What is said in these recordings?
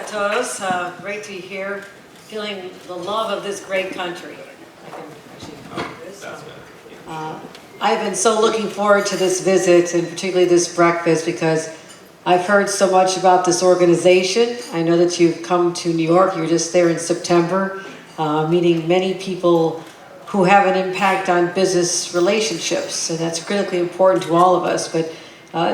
a todos. Great to be here, feeling the love of this great country. I've been so looking forward to this visit, and particularly this breakfast, because I've heard so much about this organization. I know that you've come to New York. You were just there in September, meeting many people who have an impact on business relationships, and that's critically important to all of us. But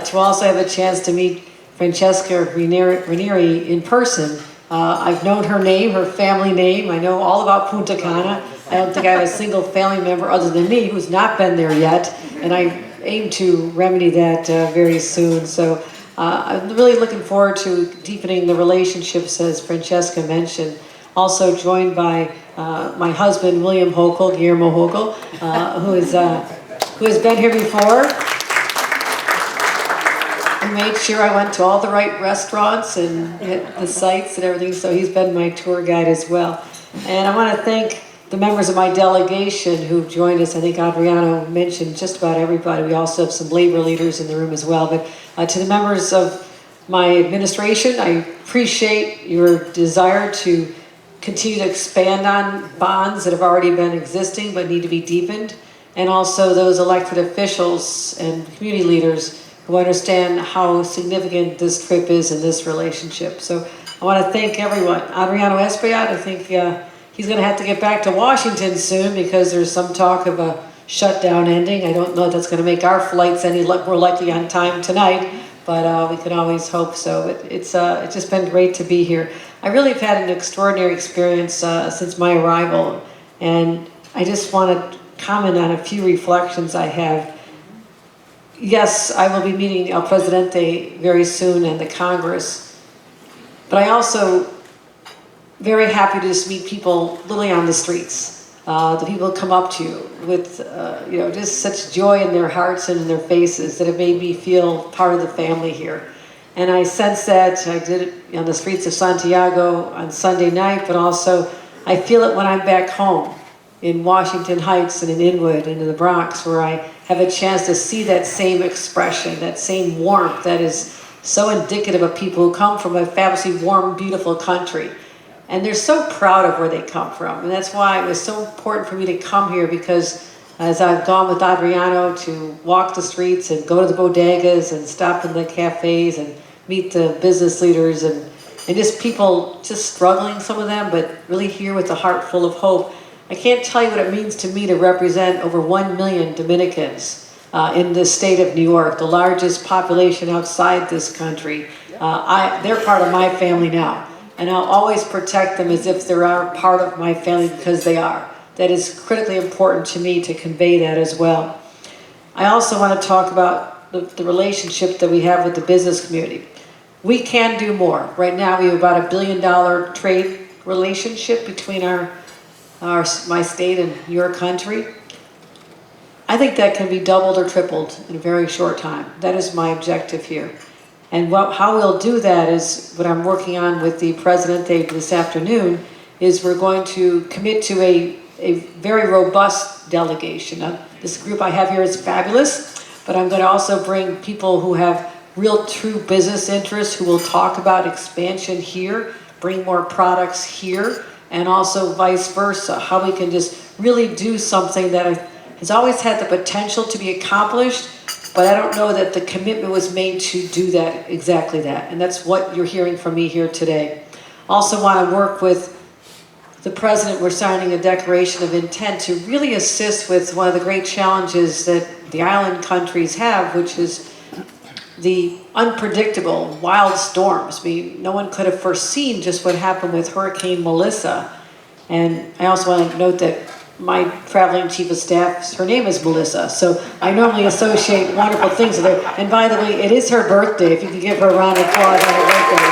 to also have a chance to meet Francesca Ranieri in person. I've known her name, her family name. I know all about Punta Cana. I don't think I have a single family member other than me who's not been there yet, and I aim to remedy that very soon. So I'm really looking forward to deepening the relationships, as Francesca mentioned. Also joined by my husband, William Hochul, Guillermo Hochul, who has been here before. He made sure I went to all the right restaurants and hit the sites and everything, so he's been my tour guide as well. And I want to thank the members of my delegation who've joined us. I think Adriano mentioned just about everybody. We also have some labor leaders in the room as well. But to the members of my administration, I appreciate your desire to continue to expand on bonds that have already been existing but need to be deepened, and also those elected officials and community leaders who understand how significant this trip is in this relationship. So I want to thank everyone. Adriano Espaillat, I think he's going to have to get back to Washington soon because there's some talk of a shutdown ending. I don't know if that's going to make our flights any more likely on time tonight, but we can always hope so. But it's just been great to be here. I really have had an extraordinary experience since my arrival, and I just want to comment on a few reflections I have. Yes, I will be meeting El Presidente very soon and the Congress, but I also very happy to just meet people literally on the streets. The people come up to you with just such joy in their hearts and in their faces that it made me feel part of the family here. And I sense that. I did it on the streets of Santiago on Sunday night, but also I feel it when I'm back home in Washington Heights and in Inwood and in the Bronx, where I have a chance to see that same expression, that same warmth that is so indicative of people who come from a fabulously warm, beautiful country. And they're so proud of where they come from. And that's why it was so important for me to come here, because as I've gone with Adriano to walk the streets and go to the bodegas and stop in the cafes and meet the business leaders and just people just struggling, some of them, but really here with a heart full of hope. I can't tell you what it means to me to represent over 1 million Dominicans in the state of New York, the largest population outside this country. They're part of my family now, and I'll always protect them as if they are part of my family, because they are. That is critically important to me to convey that as well. I also want to talk about the relationship that we have with the business community. We can do more. Right now we have about $1 billion trade relationship between my state and your country. I think that can be doubled or tripled in a very short time. That is my objective here. And how we'll do that is what I'm working on with the Presidente this afternoon, is we're going to commit to a very robust delegation. Now, this group I have here is fabulous, but I'm going to also bring people who have real true business interests, who will talk about expansion here, bring more products here, and also vice versa, how we can just really do something that has always had the potential to be accomplished, but I don't know that the commitment was made to do that, exactly that. And that's what you're hearing from me here today. Also want to work with the President. We're signing a declaration of intent to really assist with one of the great challenges that the island countries have, which is the unpredictable wild storms. I mean, no one could have foreseen just what happened with Hurricane Melissa. And I also want to note that my traveling chief of staff, her name is Melissa, so I normally associate wonderful things with her. And by the way, it is her birthday, if you could give her a round of applause on her birthday.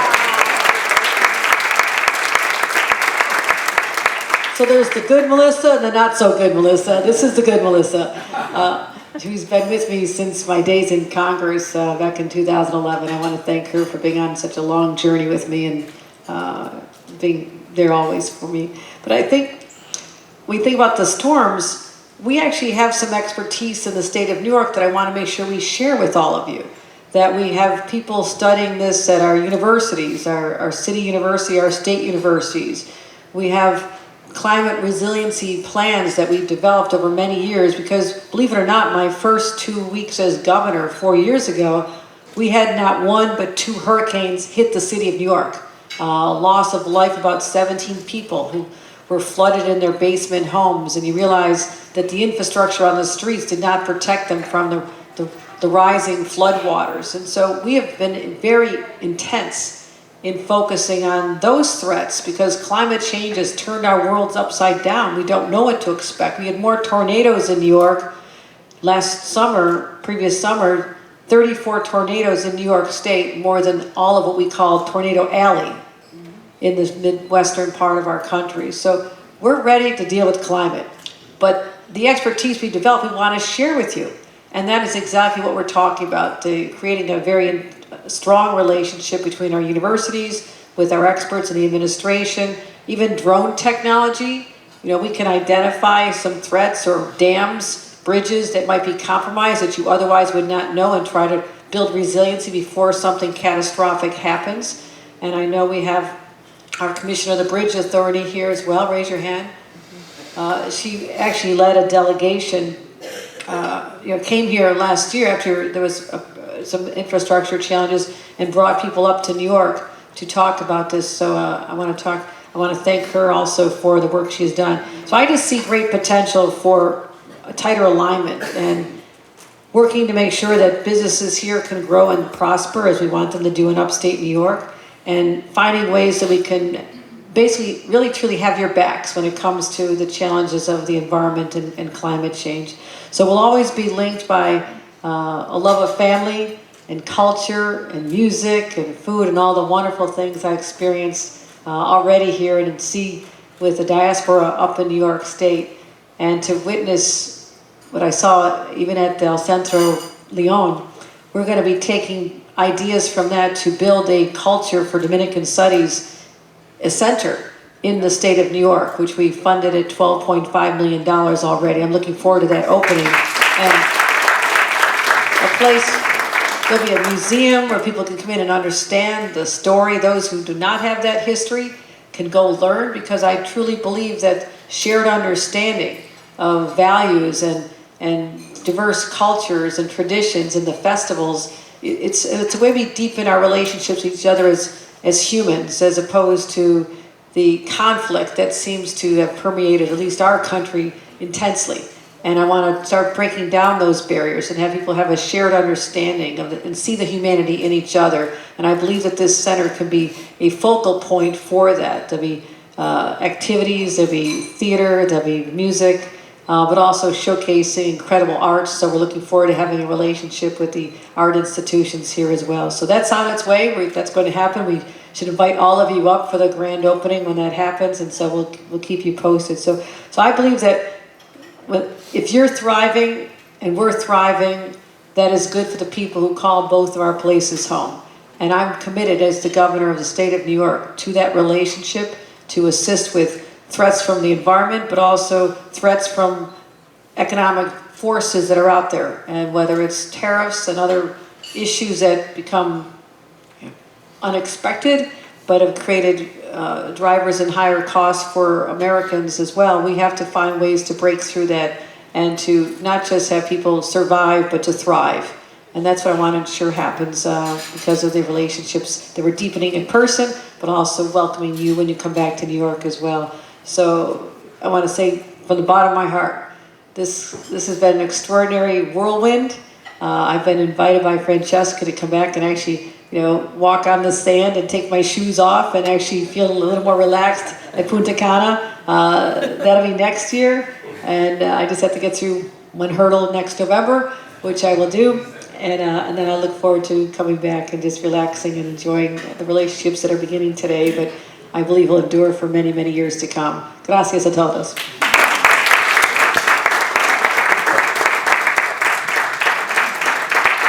So there's the good Melissa and the not so good Melissa. This is the good Melissa. She's been with me since my days in Congress back in 2011. I want to thank her for being on such a long journey with me and being there always for me. But I think when we think about the storms, we actually have some expertise in the state of New York that I want to make sure we share with all of you. that we have people studying this at our universities, our city university, our state universities. We have climate resiliency plans that we've developed over many years because, believe it or not, my first 2 weeks as governor 4 years ago, we had not one but 2 hurricanes hit the city of New York. Loss of life, about 17 people who were flooded in their basement homes, and you realize that the infrastructure on the streets did not protect them from the rising floodwaters. And so we have been very intense in focusing on those threats because climate change has turned our worlds upside down. We don't know what to expect. We had more tornadoes in New York previous summer, 34 tornadoes in New York State, more than all of what we call Tornado Alley in the midwestern part of our country. So we're ready to deal with climate. But the expertise we developed, we want to share with you. And that is exactly what we're talking about, creating a very strong relationship between our universities, with our experts in the administration, even drone technology. You know, we can identify some threats or dams, bridges that might be compromised that you otherwise would not know and try to build resiliency before something catastrophic happens. And I know we have our Commissioner of the Bridge Authority here as well. Raise your hand. She actually led a delegation, came here last year after there was some infrastructure challenges and brought people up to New York to talk about this. So I want to thank her also for the work she's done. So I just see great potential for a tighter alignment and working to make sure that businesses here can grow and prosper as we want them to do in upstate New York, and finding ways that we can basically really truly have your backs when it comes to the challenges of the environment and climate change. So we'll always be linked by a love of family and culture and music and food and all the wonderful things I experienced already here and see with the diaspora up in New York State, and to witness what I saw even at El Centro Leon. We're going to be taking ideas from that to build a culture for Dominican studies, a center in the state of New York, which we funded at $12.5 million already. I'm looking forward to that opening. And a place, there'll be a museum where people can come in and understand the story. Those who do not have that history can go learn, because I truly believe that shared understanding of values and diverse cultures and traditions and the festivals, it's a way we deepen our relationships with each other as humans, as opposed to the conflict that seems to have permeated at least our country intensely. And I want to start breaking down those barriers and have people have a shared understanding of and see the humanity in each other. And I believe that this center can be a focal point for that. There'll be activities, there'll be theater, there'll be music, but also showcasing incredible arts. So we're looking forward to having a relationship with the art institutions here as well. So that's on its way. That's going to happen. We should invite all of you up for the grand opening when that happens, and so we'll keep you posted. So I believe that if you're thriving and we're thriving, that is good for the people who call both of our places home. And I'm committed as the governor of the state of New York to that relationship, to assist with threats from the environment, but also threats from economic forces that are out there. And whether it's tariffs and other issues that become unexpected, but have created drivers and higher costs for Americans as well, we have to find ways to break through that and to not just have people survive, but to thrive. And that's what I want to ensure happens because of the relationships that we're deepening in person, but also welcoming you when you come back to New York as well. So I want to say from the bottom of my heart, this has been an extraordinary whirlwind. I've been invited by Francesca to come back and actually walk on the sand and take my shoes off and actually feel a little more relaxed at Punta Cana. That'll be next year. And I just have to get through one hurdle next November, which I will do. And then I look forward to coming back and just relaxing and enjoying the relationships that are beginning today, but I believe will endure for many, many years to come. Gracias a todos.